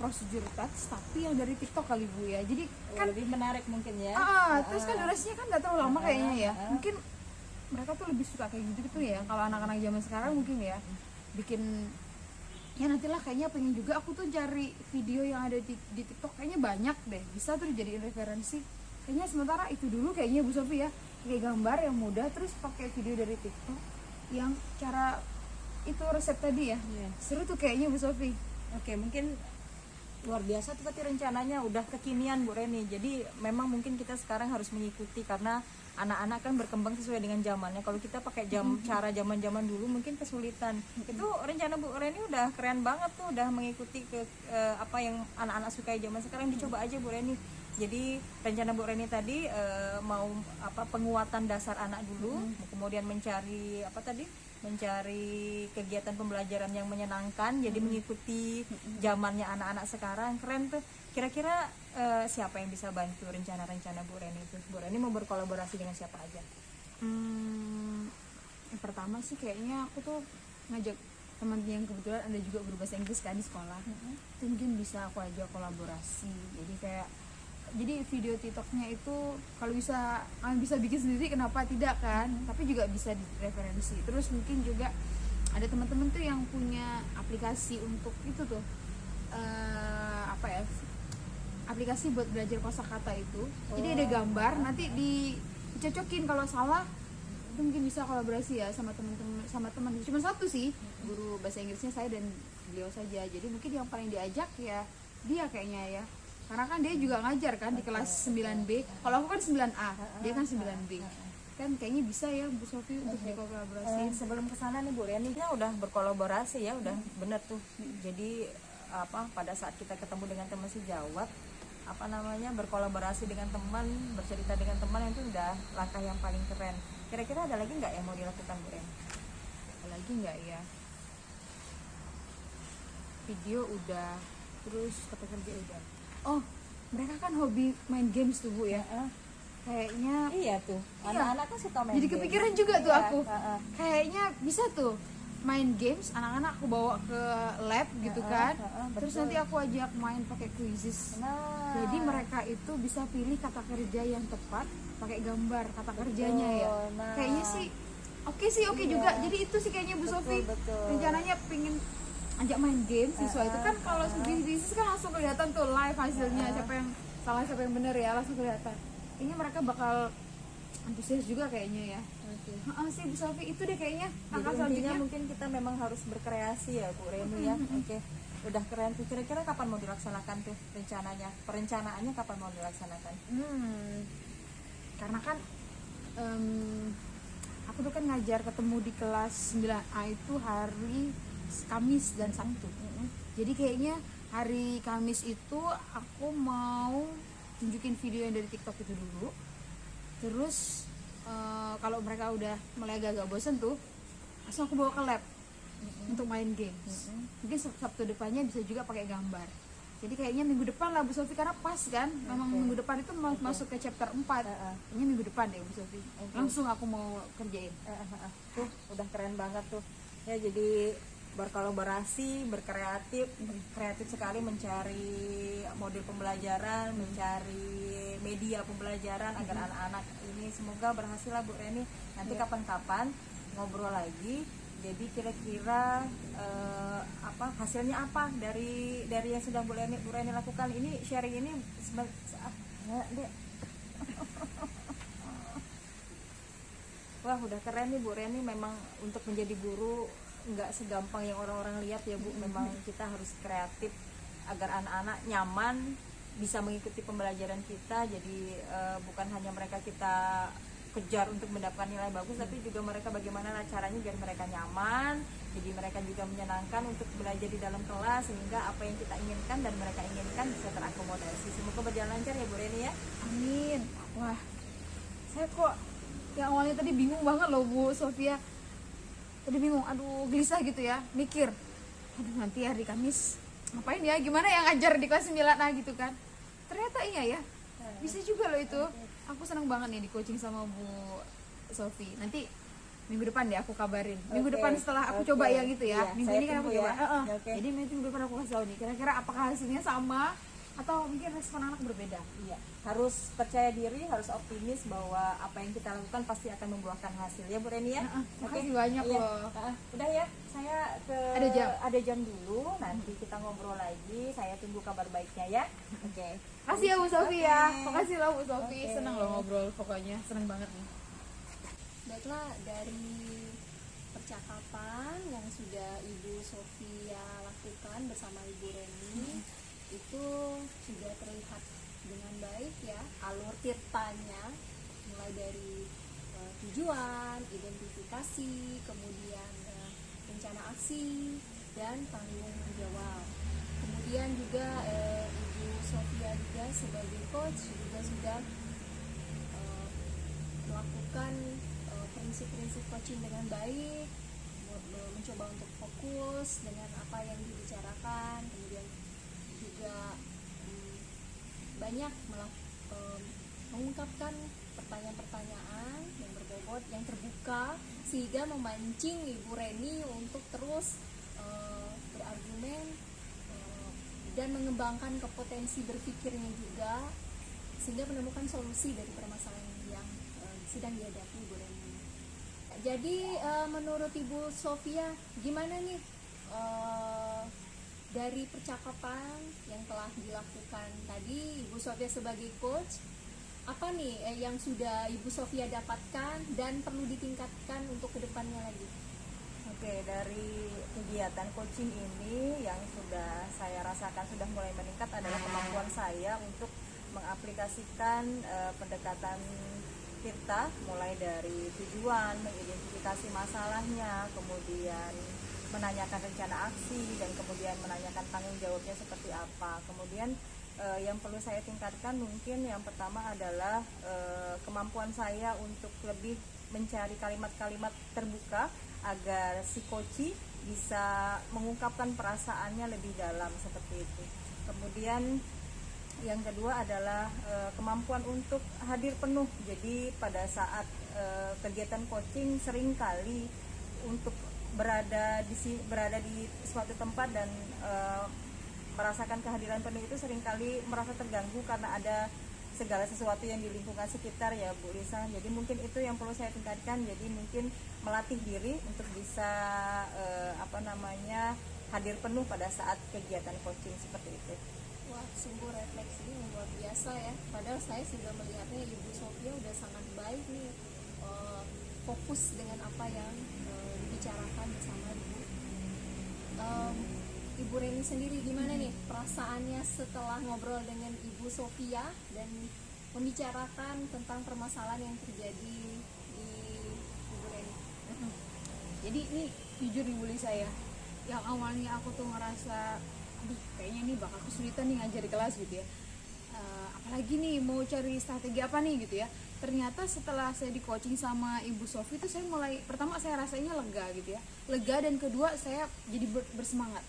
prosedur teks tapi yang dari TikTok kali Bu ya, jadi kan lebih menarik mungkin ya. Terus kan durasinya kan nggak terlalu lama kayaknya ya. Mungkin mereka tuh lebih suka kayak gitu ya kalau anak-anak zaman sekarang mungkin ya, bikin ya nantilah kayaknya pengen juga aku tuh cari video yang ada di TikTok, kayaknya banyak deh, bisa tuh dijadiin referensi. Kayaknya sementara itu dulu kayaknya Bu Sofi ya, kayak gambar yang mudah terus pakai video dari TikTok yang cara itu resep tadi ya. Seru tuh kayaknya Bu Sofi. Oke, mungkin luar biasa tuh berarti rencananya udah kekinian Bu Reni. Jadi memang mungkin kita sekarang harus mengikuti karena anak-anak kan berkembang sesuai dengan zamannya. Kalau kita pakai cara zaman-zaman dulu mungkin kesulitan. Itu rencana Bu Reni udah keren banget tuh, udah mengikuti ke apa yang anak-anak sukai zaman sekarang. Dicoba aja Bu Reni. Jadi rencana Bu Reni tadi mau apa penguatan dasar anak dulu, kemudian mencari apa tadi? Mencari kegiatan pembelajaran yang menyenangkan, jadi mengikuti zamannya anak-anak sekarang. Keren tuh. Kira-kira siapa yang bisa bantu rencana-rencana Bu Reni itu? Bu Reni mau berkolaborasi dengan siapa aja? Yang pertama sih kayaknya aku tuh ngajak teman yang kebetulan ada juga guru bahasa Inggris kan di sekolah. Itu mungkin bisa aku ajak kolaborasi. Jadi video TikToknya itu kalau bisa bikin sendiri kenapa tidak kan? Tapi juga bisa direferensi. Terus mungkin juga ada teman-teman tuh yang punya aplikasi untuk itu tuh aplikasi buat belajar kosakata itu. Jadi ada gambar, nanti dicocokin kalau salah itu mungkin bisa kolaborasi ya sama teman. Cuma satu sih guru bahasa Inggrisnya saya dan beliau saja. Jadi mungkin yang paling diajak ya dia kayaknya ya. Karena kan dia juga ngajar kan di kelas 9B. Kalau aku kan 9A, dia kan 9B. Kan kayaknya bisa ya Bu Sofi untuk dikolaborasi. Sebelum kesana nih Bu Reni kita udah berkolaborasi ya, udah bener tuh. Jadi pada saat kita ketemu dengan teman sejawat berkolaborasi dengan teman, bercerita dengan teman, itu udah langkah yang paling keren. Kira-kira ada lagi nggak yang mau dilakukan Bu Reni? Ada lagi nggak ya? Video udah, terus kata kerja udah. Oh, mereka kan hobi main games tuh Bu ya. Kayaknya Iya tuh, anak-anak kan suka main jadi game. kepikiran juga tuh Iya, aku. Kayaknya bisa tuh main games, anak-anak aku bawa ke lab gitu kan. Terus betul. nanti aku ajak main pakai quizzes. Nah, Jadi mereka itu bisa pilih kata kerja yang tepat pakai gambar kata kerjanya ya. nah. Kayaknya sih oke juga. Jadi itu sih kayaknya Bu Sofi. betul. Rencananya pingin ajak main game siswa itu kan kalau di kan langsung kelihatan tuh live hasilnya, siapa yang salah siapa yang benar ya, langsung kelihatan. Kayaknya mereka bakal antusias juga kayaknya ya. Sih Bu Sofi itu deh kayaknya. Jadi Angka intinya selanjutnya mungkin kita memang harus berkreasi ya Bu Reni ya. Oke. Udah keren tuh. Kira-kira kapan mau dilaksanakan tuh rencananya? Perencanaannya kapan mau dilaksanakan? karena kan aku tuh kan ngajar ketemu di kelas 9A itu hari Kamis dan Sabtu. Jadi kayaknya hari Kamis itu aku mau tunjukin video yang dari TikTok itu dulu. Terus kalau mereka udah mulai agak bosen tuh, langsung aku bawa ke lab untuk main games. Mungkin Sabtu depannya bisa juga pakai gambar. Jadi kayaknya minggu depan lah Bu Sofi, karena pas kan, memang minggu depan itu mau masuk ke chapter 4. Kayaknya minggu depan deh Bu Sofi. Langsung aku mau kerjain. Tuh udah keren banget tuh. Ya jadi berkolaborasi, berkreatif, kreatif sekali mencari model pembelajaran, mencari media pembelajaran agar anak-anak ini semoga berhasil lah Bu Reni. Nanti kapan-kapan ngobrol lagi. Jadi kira-kira hasilnya apa dari yang sudah Bu Reni lakukan ini, sharing ini wah udah keren nih Bu Reni. Memang untuk menjadi guru nggak segampang yang orang-orang lihat ya Bu. Memang kita harus kreatif agar anak-anak nyaman bisa mengikuti pembelajaran kita. Jadi bukan hanya mereka kita kejar untuk mendapatkan nilai bagus, tapi juga mereka bagaimana caranya biar mereka nyaman, jadi mereka juga menyenangkan untuk belajar di dalam kelas, sehingga apa yang kita inginkan dan mereka inginkan bisa terakomodasi. Semoga berjalan lancar ya Bu Reni ya. Amin. Wah, saya kok yang awalnya tadi bingung banget loh Bu Sofia. Tadi bingung, aduh gelisah gitu ya, mikir, aduh nanti hari Kamis ngapain ya, gimana yang ngajar di kelas 9A gitu kan. Ternyata iya ya, bisa juga loh itu. Aku senang banget nih di coaching sama Bu Sofi. Nanti minggu depan deh aku kabarin. Minggu depan setelah aku coba ya gitu ya. Iya, Minggu saya ini kan aku tunggu coba. ya. Oke. Jadi minggu depan aku kasih tahu nih. Kira-kira apakah hasilnya sama atau mungkin respon anak berbeda. Iya, harus percaya diri, harus optimis bahwa apa yang kita lakukan pasti akan membuahkan hasil ya Bu Reni ya. Makasih banyak Iya. loh. Udah ya, saya ada jam dulu, nanti kita ngobrol lagi. Saya tunggu kabar baiknya ya. Oke. Makasih ya Bu Sofi ya. Oke. Makasih loh Bu Sofi. Oke. Senang loh ngobrol pokoknya. Senang banget nih. Baiklah, dari percakapan yang sudah Ibu Sofia lakukan bersama Ibu Reni, itu sudah terlihat dengan baik ya alur tirtanya, mulai dari tujuan, identifikasi, kemudian rencana aksi dan tanggung jawab. Kemudian juga Ibu Sofia juga sebagai coach juga sudah melakukan prinsip-prinsip coaching dengan baik, mencoba untuk fokus dengan apa yang dibicarakan, kemudian juga banyak mengungkapkan pertanyaan-pertanyaan yang berbobot, yang terbuka, sehingga memancing Ibu Reni untuk terus berargumen dan mengembangkan kompetensi berpikirnya juga, sehingga menemukan solusi dari permasalahan yang sedang dihadapi Ibu Reni. Jadi menurut Ibu Sofia, gimana nih dari percakapan yang telah dilakukan tadi Ibu Sofia sebagai coach, apa nih yang sudah Ibu Sofia dapatkan dan perlu ditingkatkan untuk kedepannya lagi? Oke, dari kegiatan coaching ini yang sudah saya rasakan sudah mulai meningkat adalah kemampuan saya untuk mengaplikasikan pendekatan Tirta, mulai dari tujuan, mengidentifikasi masalahnya, kemudian menanyakan rencana aksi, dan kemudian menanyakan tanggung jawabnya seperti apa. Kemudian yang perlu saya tingkatkan mungkin yang pertama adalah kemampuan saya untuk lebih mencari kalimat-kalimat terbuka agar si coach bisa mengungkapkan perasaannya lebih dalam seperti itu. Kemudian yang kedua adalah kemampuan untuk hadir penuh. Jadi pada saat kegiatan coaching seringkali untuk berada di suatu tempat dan merasakan kehadiran penuh itu seringkali merasa terganggu karena ada segala sesuatu yang di lingkungan sekitar ya Bu Lisa. Jadi mungkin itu yang perlu saya tingkatkan. Jadi mungkin melatih diri untuk bisa hadir penuh pada saat kegiatan coaching seperti itu. Wah, sungguh refleksi yang luar biasa ya. Padahal saya sudah melihatnya Ibu Sofia udah sangat baik nih, fokus dengan apa yang dibicarakan bersama Ibu. Ibu Reni sendiri gimana nih perasaannya setelah ngobrol dengan Ibu Sofia dan membicarakan tentang permasalahan yang terjadi di Ibu Reni? Jadi ini jujur Ibu Lisa ya, yang awalnya aku tuh ngerasa aduh kayaknya nih bakal kesulitan nih ngajar di kelas gitu ya, apalagi nih mau cari strategi apa nih gitu ya. Ternyata setelah saya di coaching sama Ibu Sofi itu saya mulai, pertama saya rasanya lega gitu ya, lega, dan kedua saya jadi bersemangat.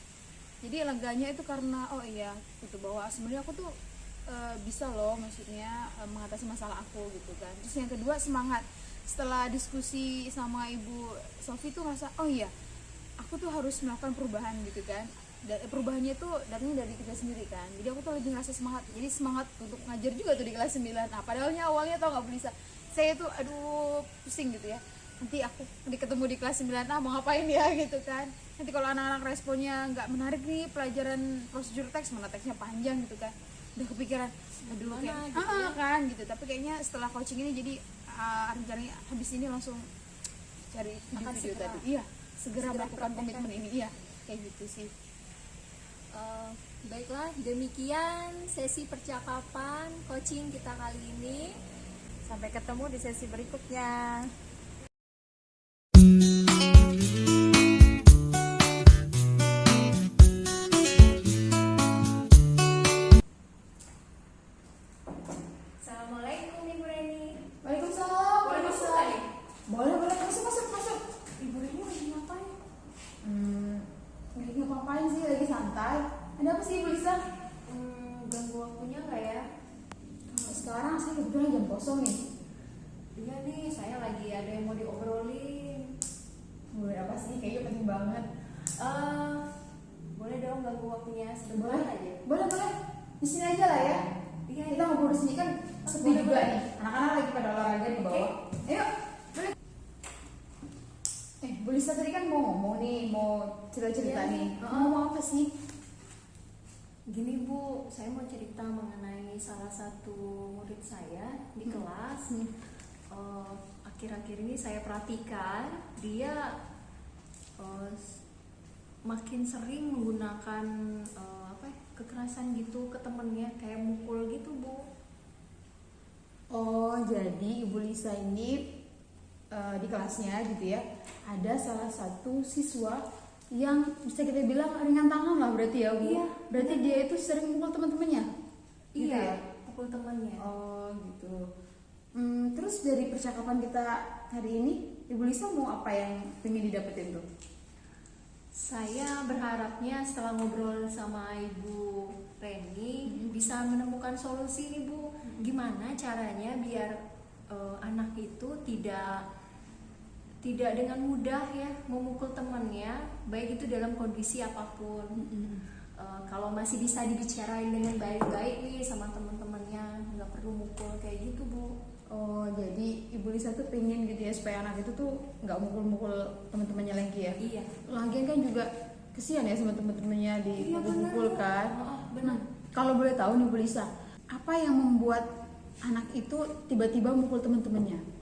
Jadi leganya itu karena oh iya gitu, bahwa sebenarnya aku tuh bisa loh, maksudnya mengatasi masalah aku gitu kan. Terus yang kedua semangat, setelah diskusi sama Ibu Sofi tuh ngerasa oh iya aku tuh harus melakukan perubahan gitu kan. Dan perubahannya itu datangnya dari kita sendiri kan. Jadi aku tuh lagi ngerasa semangat. Jadi semangat untuk ngajar juga tuh di kelas 9. Nah, padahalnya awalnya tau gak bisa. Saya tuh aduh pusing gitu ya. Nanti aku ketemu di kelas 9A mau ngapain ya gitu kan. Nanti kalau anak-anak responnya nggak menarik nih pelajaran prosedur teks, mana teksnya panjang gitu kan. Udah kepikiran aduh kayak gitu ya? kan gitu. Tapi kayaknya setelah coaching ini jadi rencananya habis ini langsung cari video-video tadi. Iya, segera melakukan komitmen ini. Iya, kayak gitu sih. Baiklah, demikian sesi percakapan coaching kita kali ini. Sampai ketemu di sesi berikutnya. Assalamualaikum Ibu Reni. Waalaikumsalam. Boleh masuk nggak nih? Boleh, masuk. Ibu Reni lagi ngapain? Lagi ngapain sih, lagi santai. Ada apa sih Ibu Lisa? Ganggu waktunya nggak ya? Kalau sekarang saya kebetulan jam kosong nih. Iya nih, saya lagi ada yang mau diobrolin. Boleh apa sih? Kayaknya penting banget. Boleh dong ganggu waktunya sebentar aja. Boleh. Di sini aja lah ya. Iya, Kita ngobrol di sini kan sepi Boleh, juga boleh. nih. Anak-anak lagi pada olahraga di bawah. Ayo, boleh. Bu Lisa tadi kan mau ngomong nih, mau cerita-cerita Iya, nih. nih. Ngomong apa sih? Gini Bu, saya mau cerita mengenai salah satu murid saya di kelas. Akhir-akhir ini saya perhatikan dia makin sering menggunakan kekerasan gitu ke temennya, kayak mukul gitu Bu. Oh, jadi Ibu Lisa ini di kelasnya gitu ya, ada salah satu siswa yang bisa kita bilang ringan tangan lah berarti ya Bu. Iya, Berarti dia itu sering mukul teman-temannya. Gitu Iya, ya? mukul temennya. Oh gitu. Terus dari percakapan kita hari ini, Ibu Lisa mau apa yang pengen didapetin tuh? Saya berharapnya setelah ngobrol sama Ibu Reni bisa menemukan solusi nih Bu. Gimana caranya biar anak itu tidak dengan mudah ya memukul temannya, baik itu dalam kondisi apapun. Kalau masih bisa dibicarain dengan baik-baik nih sama teman-temannya, nggak perlu mukul kayak gitu Bu. Oh, jadi Ibu Lisa tuh pengen gitu ya supaya anak itu tuh nggak mukul-mukul teman-temannya lagi ya? Iya. Lagian kan juga kesian ya sama teman-temannya dipukul kan? Benar. Kalau boleh tahu nih Bu Lisa, apa yang membuat anak itu tiba-tiba mukul teman-temannya?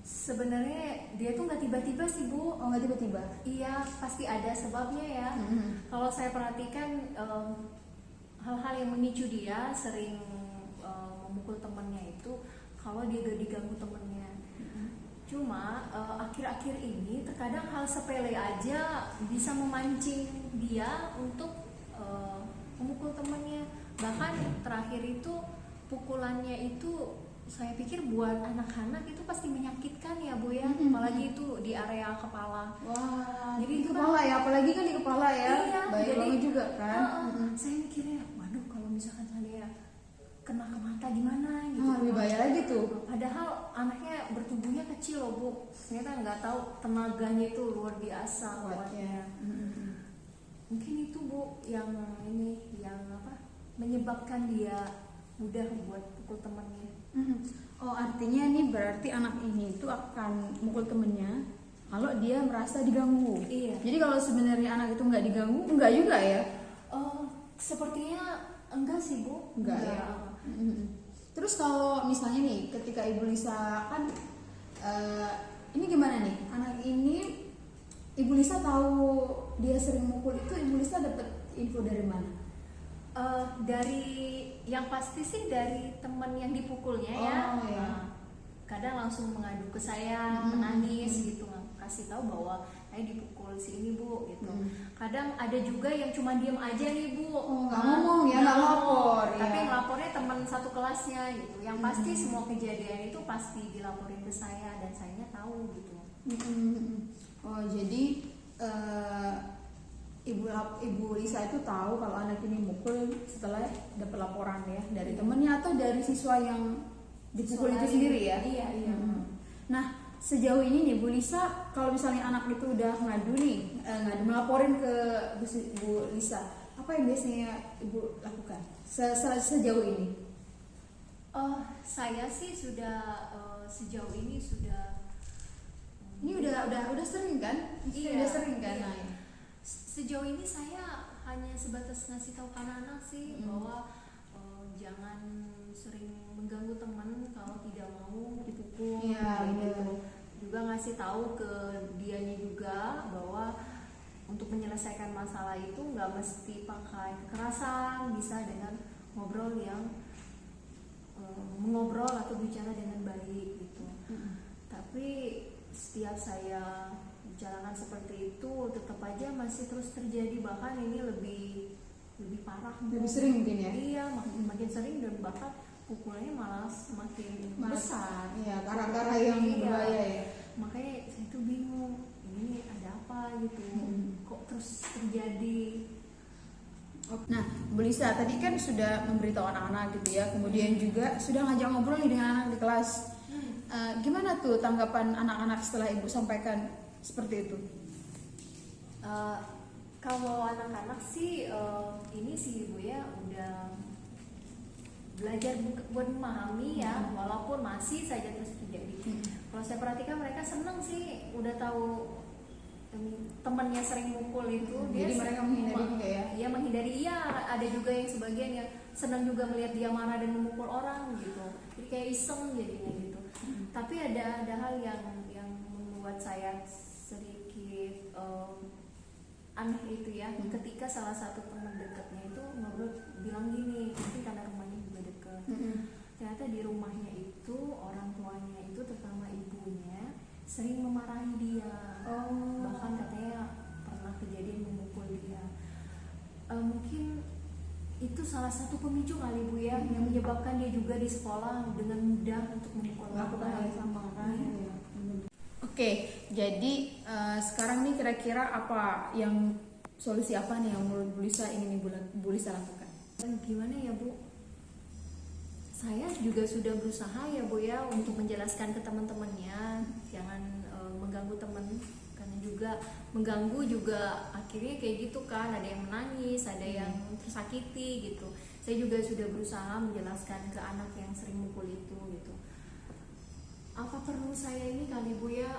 Sebenarnya dia tuh nggak tiba-tiba sih Bu. Oh, nggak tiba-tiba? Iya, pasti ada sebabnya ya. Kalau saya perhatikan hal-hal yang memicu dia sering memukul temannya itu kalau dia gak diganggu temannya. Cuma akhir-akhir ini terkadang hal sepele aja bisa memancing dia untuk memukul temannya. Bahkan terakhir itu pukulannya itu saya pikir buat anak-anak itu pasti menyakitkan ya Bu ya, apalagi itu di area kepala. Wah, Jadi di itu kepala ya, apalagi kan di kepala ya. Iya, Baik jadi, banget juga kan. Saya mikirnya, waduh kalau misalkan saya kena ke mata gimana gitu. Lebih bahaya lagi tuh. Padahal anaknya bertubuhnya kecil loh Bu. Ternyata nggak tahu tenaganya itu luar biasa kuatnya. Mungkin itu Bu yang menyebabkan dia mudah buat pukul temannya. Oh, artinya nih berarti anak ini itu akan mukul temennya kalau dia merasa diganggu. Iya. Jadi kalau sebenarnya anak itu nggak diganggu, enggak juga ya? Sepertinya enggak sih Bu. Enggak ya. Terus kalau misalnya nih ketika Ibu Lisa kan ini gimana nih, anak ini Ibu Lisa tahu dia sering mukul itu, Ibu Lisa dapat info dari mana? Dari yang pasti sih dari teman yang dipukulnya ya. Iya. Kadang langsung mengadu ke saya, menangis gitu, kasih tahu bahwa saya dipukul sini Bu gitu. Kadang ada juga yang cuma diem aja nih Bu. Nggak ngomong ya, nggak lapor ya. Tapi ngelapornya teman satu kelasnya gitu. Yang pasti semua kejadian itu pasti dilaporin ke saya dan saya tahu gitu. Oh, jadi Ibu Lisa itu tahu kalau anak ini mukul setelah dapat laporan ya dari temennya atau dari siswa yang dipukul itu sendiri ya? Iya. Nah, sejauh ini nih Bu Lisa, kalau misalnya anak itu udah ngadu nih, melaporin ke Bu Lisa, apa yang biasanya Ibu lakukan sejauh ini? Saya sih sudah sejauh ini sudah. Ini udah sering kan? Iya, Udah sering kan? iya. Nah, Sejauh ini saya hanya sebatas ngasih tahu ke anak-anak sih bahwa jangan sering mengganggu teman kalau tidak mau dipukul. Iya, gitu. Juga ngasih tahu ke dianya juga bahwa untuk menyelesaikan masalah itu nggak mesti pakai kekerasan, bisa dengan ngobrol yang mengobrol atau bicara dengan baik gitu. Tapi setiap saya bicarakan seperti itu tetap aja masih terus terjadi, bahkan ini lebih parah. lebih sering mungkin ya? Iya, makin sering dan bahkan pukulannya malah semakin besar. Iya, cara-cara yang berbahaya ya. Makanya saya tuh bingung, ini ada apa gitu, kok terus terjadi. Nah, Bu Lisa tadi kan sudah memberitahu anak-anak gitu ya, kemudian juga sudah ngajak ngobrol nih dengan anak di kelas. Gimana tuh tanggapan anak-anak setelah Ibu sampaikan seperti itu? Kalau anak-anak sih ini sih Bu ya udah belajar buat memahami ya, walaupun masih saja terus terjadi. Kalau saya perhatikan mereka senang sih, udah tahu temannya sering mukul itu. Jadi mereka menghindari juga ya? Iya, menghindari. Iya, ada juga yang sebagian yang senang juga melihat dia marah dan memukul orang gitu. Jadi kayak iseng jadinya gitu. Tapi ada hal yang membuat saya sedikit aneh itu ya, ketika salah satu teman dekatnya bilang gini, mungkin karena rumahnya juga dekat. Ternyata di rumahnya itu orang tuanya itu terutama ibunya sering memarahi dia. Bahkan katanya pernah kejadian memukul dia. Mungkin itu salah satu pemicu kali Bu ya, yang menyebabkan dia juga di sekolah dengan mudah untuk memukul Melakukan hal yang sama kan. Iya. Oke, jadi sekarang nih kira-kira apa yang solusi apa nih yang menurut Bu Lisa ingin Bu Lisa lakukan? Gimana ya Bu? Saya juga sudah berusaha ya Bu ya untuk menjelaskan ke teman-temannya jangan mengganggu teman, karena juga mengganggu juga akhirnya kayak gitu kan, ada yang menangis, ada yang tersakiti gitu. Saya juga sudah berusaha menjelaskan ke anak yang sering mukul itu gitu. Apa perlu saya ini kali Bu ya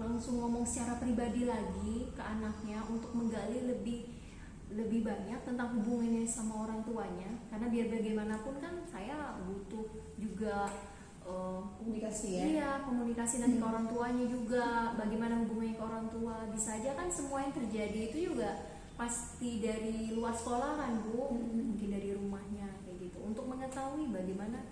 langsung ngomong secara pribadi lagi ke anaknya untuk menggali lebih banyak tentang hubungannya sama orang tuanya, karena biar bagaimanapun kan saya butuh juga Komunikasi ya. iya komunikasi nanti ke orang tuanya juga, bagaimana hubungannya ke orang tua. Bisa aja kan semua yang terjadi itu juga pasti dari luar sekolah kan Bu, mungkin dari rumahnya kayak gitu, untuk mengetahui bagaimana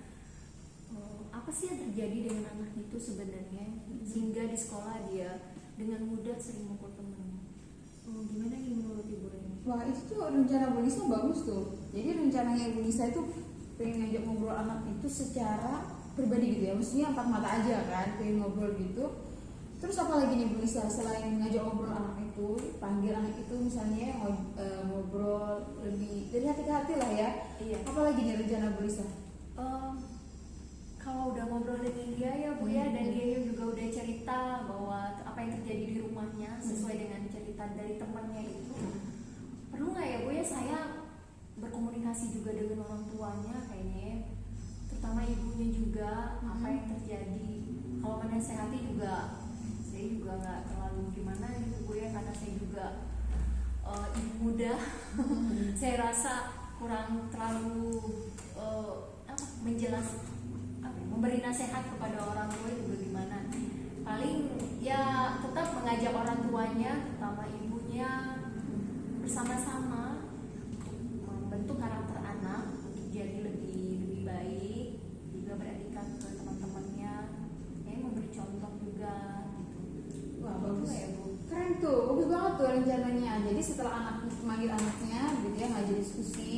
apa sih yang terjadi dengan anak itu sebenarnya, sehingga di sekolah dia dengan mudah sering mukul temennya. Gimana nih menurut Ibu Reni? Wah, itu tuh rencana Bu Lisa bagus tuh. Jadi rencananya Bu Lisa itu pengen ngajak ngobrol anak itu secara pribadi gitu ya, maksudnya empat mata aja kan, pengen ngobrol gitu. Terus apa lagi nih Bu Lisa selain ngajak ngobrol anak itu, panggil anak itu misalnya ngobrol lebih dari hati ke hati lah ya. Iya. Apa lagi nih rencana Bu Lisa? Kalau udah ngobrol dengan dia ya Bu ya, dan dia juga udah cerita bahwa apa yang terjadi di rumahnya sesuai dengan cerita dari temannya itu, perlu nggak ya Bu ya saya berkomunikasi juga dengan orang tuanya kayaknya, terutama ibunya juga, apa yang terjadi. Kalau menasehati juga saya juga nggak terlalu gimana gitu Bu ya, karena saya juga ibu muda. Saya rasa kurang terlalu memberi nasihat kepada orang tua juga gimana. Paling ya tetap mengajak orang tuanya, terutama ibunya, bersama-sama membentuk karakter anak untuk jadi lebih baik, juga beretikat ke teman-temannya, memberi contoh juga gitu. Wah, bagus ya Bu. Keren tuh, bagus banget tuh rencananya. Jadi setelah anak memanggil anaknya gitu ya, ngajak diskusi,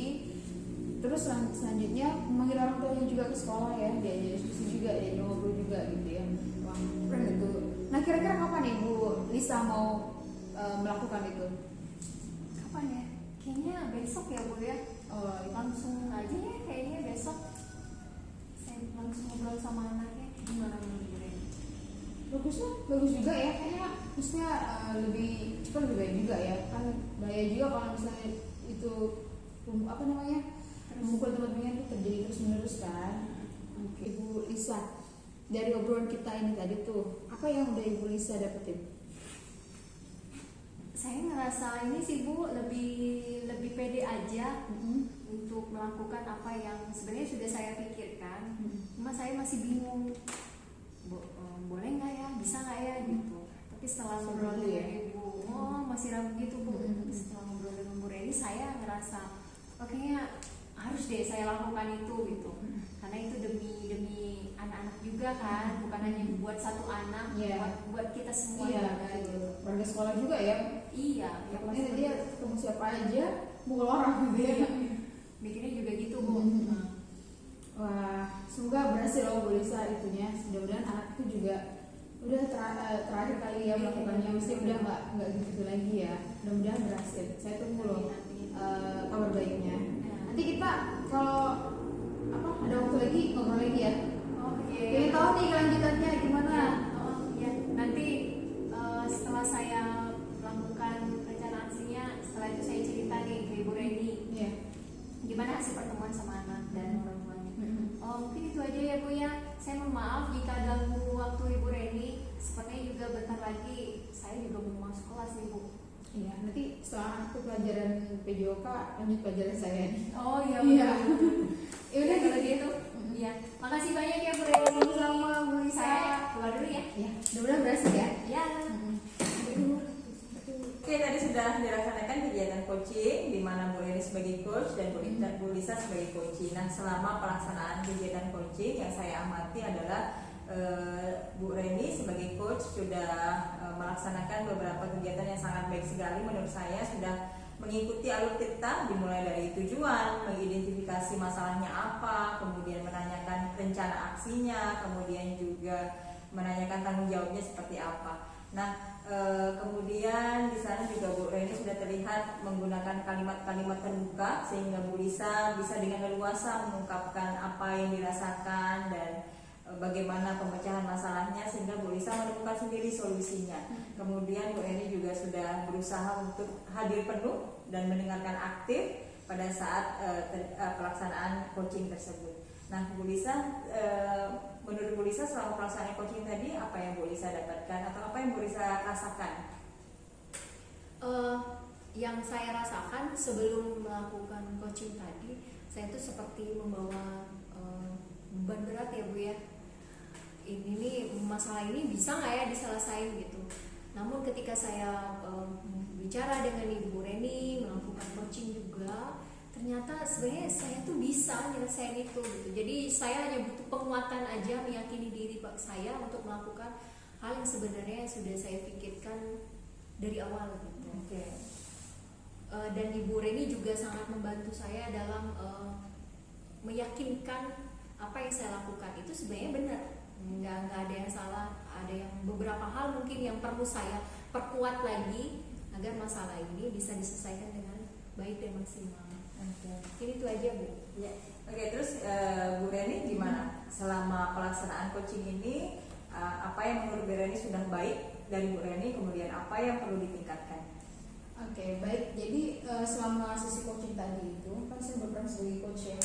terus selanjutnya memanggil orang tuanya juga ke sekolah ya, diajak diskusi juga, diajak ngobrol juga gitu ya. Wah, keren itu. Nah, kira-kira kapan nih Bu Lisa mau melakukan itu? Kapan ya? Kayaknya besok ya Bu ya. Langsung aja ya kayaknya besok saya langsung ngobrol sama anaknya. Gimana menurut Bu Reni? Bagus lah, bagus juga ya. Kayaknya maksudnya lebih cepat lebih baik juga ya. Kan bahaya juga kalau misalnya itu apa namanya memukul teman-temannya itu terjadi terus-menerus kan. Oke, Ibu Lisa, dari obrolan kita ini tadi tuh, apa yang udah Ibu Lisa dapetin? Saya ngerasa ini sih Bu lebih pede aja untuk melakukan apa yang sebenarnya sudah saya pikirkan. Cuma saya masih bingung, boleh nggak ya, bisa nggak ya gitu. Tapi setelah ngobrol dengan Ibu, masih ragu gitu Bu. Setelah ngobrol dengan Bu Reni, saya ngerasa kayaknya harus deh saya lakukan itu gitu. Karena itu demi anak-anak juga kan, bukan hanya buat satu anak, buat kita semua juga gitu. Warga sekolah juga ya. Iya, Ya pokoknya dia ketemu siapa aja mukul orang gitu ya. Bikinnya juga gitu Bu. Wah, semoga berhasil loh Bu Lisa itunya. Mudah-mudahan anak itu juga udah terakhir kali ya melakukannya, mesti udah nggak gitu lagi ya. Mudah-mudahan berhasil. Saya tunggu loh kabar baiknya. Nanti kita kalau ada waktu lagi ngobrol lagi ya. Pengen tahu nih kelanjutannya gimana? Ya, nanti setelah saya melakukan rencana aksinya, setelah itu saya cerita nih ke Ibu Reni. Iya. Gimana hasil pertemuan sama anak dan orang tuanya. Mungkin itu aja ya Bu ya. Saya mohon maaf jika ganggu waktu Ibu Reni. Sepertinya juga bentar lagi saya juga mau masuk kelas nih Bu. Iya, nanti setelah aku pelajaran PJOK lanjut pelajaran saya nih. Oh iya. Iya. Ya udah kalau gitu. Iya. Makasih banyak ya Bu Reni. Sama Bu Lisa. Saya keluar dulu ya. Iya, mudah-mudahan berhasil ya. Ya. Aduh. Oke, tadi sudah dilaksanakan kegiatan coaching di mana Bu Reni sebagai coach dan Bu Lisa sebagai coaching. Nah, selama pelaksanaan kegiatan coaching yang saya amati adalah Bu Reni sebagai coach sudah melaksanakan beberapa kegiatan yang sangat baik sekali menurut saya, sudah mengikuti alur cerita dimulai dari tujuan, mengidentifikasi masalahnya apa, kemudian menanyakan rencana aksinya, kemudian juga menanyakan tanggung jawabnya seperti apa. Nah, kemudian di sana juga Bu Reni sudah terlihat menggunakan kalimat-kalimat terbuka sehingga Bu Lisa bisa dengan leluasa mengungkapkan apa yang dirasakan dan bagaimana pemecahan masalahnya sehingga Bu Lisa menemukan sendiri solusinya. Kemudian Bu Reni juga sudah berusaha untuk hadir penuh dan mendengarkan aktif pada saat pelaksanaan coaching tersebut. Nah, Bu Lisa, menurut Bu Lisa selama pelaksanaan coaching tadi apa yang Bu Lisa dapatkan atau apa yang Bu Lisa rasakan? Yang saya rasakan sebelum melakukan coaching tadi, saya itu seperti membawa beban berat ya Bu ya. Ini nih masalah ini bisa nggak ya diselesaikan gitu. Namun ketika saya bicara dengan Ibu Reni, melakukan coaching juga, ternyata sebenarnya saya tuh bisa nyelesain itu gitu. Jadi saya hanya butuh penguatan aja, meyakini diri saya untuk melakukan hal yang sebenarnya sudah saya pikirkan dari awal gitu. Dan Ibu Reni juga sangat membantu saya dalam meyakinkan apa yang saya lakukan itu sebenarnya benar, nggak ada yang salah. Ada yang beberapa hal mungkin yang perlu saya perkuat lagi agar masalah ini bisa diselesaikan dengan baik dan maksimal. Mungkin itu aja Bu. Ya. Oke, terus Bu Reni gimana selama pelaksanaan coaching ini? Apa yang menurut Bu Reni sudah baik dari Bu Reni, kemudian apa yang perlu ditingkatkan? Oke, baik. Jadi selama sesi coaching tadi itu kan saya berperan sebagai coach ya.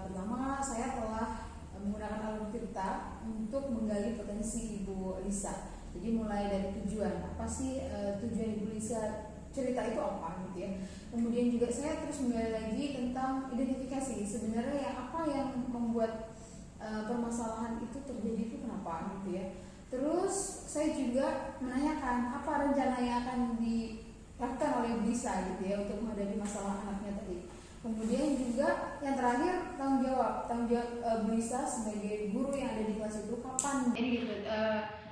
Pertama saya telah menggunakan alur cerita untuk menggali potensi Ibu Lisa. Jadi mulai dari tujuan, apa sih tujuan Ibu Lisa, cerita itu apa gitu ya. Kemudian juga saya terus menggali lagi tentang identifikasi sebenarnya apa yang membuat permasalahan itu terjadi itu kenapa gitu ya. Terus saya juga menanyakan apa rencana yang akan dilakukan oleh Ibu Lisa gitu ya untuk menghadapi masalah anaknya tadi. Kemudian juga yang terakhir tanggung jawab Bu Lisa sebagai guru yang ada di kelas itu kapan. Jadi gitu,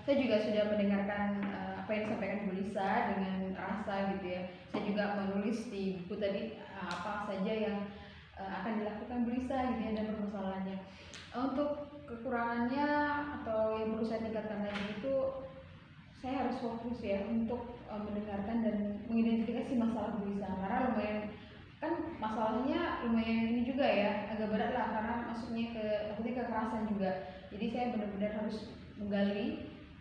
saya juga sudah mendengarkan apa yang disampaikan Bu Lisa dengan rasa gitu ya. Saya juga menulis di buku tadi apa saja yang akan dilakukan Bu Lisa gitu ya dan permasalahannya. Untuk kekurangannya atau yang perlu saya tingkatkan lagi itu saya harus fokus ya untuk mendengarkan dan mengidentifikasi masalah Bu Lisa karena lumayan kan masalahnya lumayan ini juga ya, agak berat lah karena masuknya ke takutnya kekerasan juga. Jadi saya benar-benar harus menggali,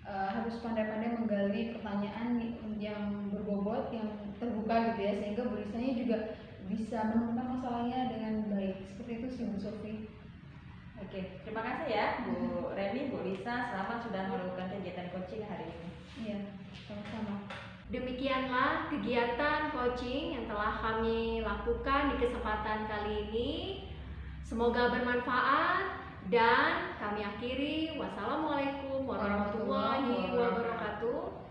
harus pandai-pandai menggali pertanyaan yang berbobot, yang terbuka gitu ya, sehingga Bu Lisanya juga bisa menemukan masalahnya dengan baik. Seperti itu sih Bu Sofi. Oke, terima kasih ya Bu Reni, Bu Lisa, selamat sudah melakukan kegiatan coaching hari ini. Iya, sama-sama. Demikianlah kegiatan coaching yang telah kami lakukan di kesempatan kali ini. Semoga bermanfaat dan kami akhiri. Wassalamualaikum warahmatullahi wabarakatuh.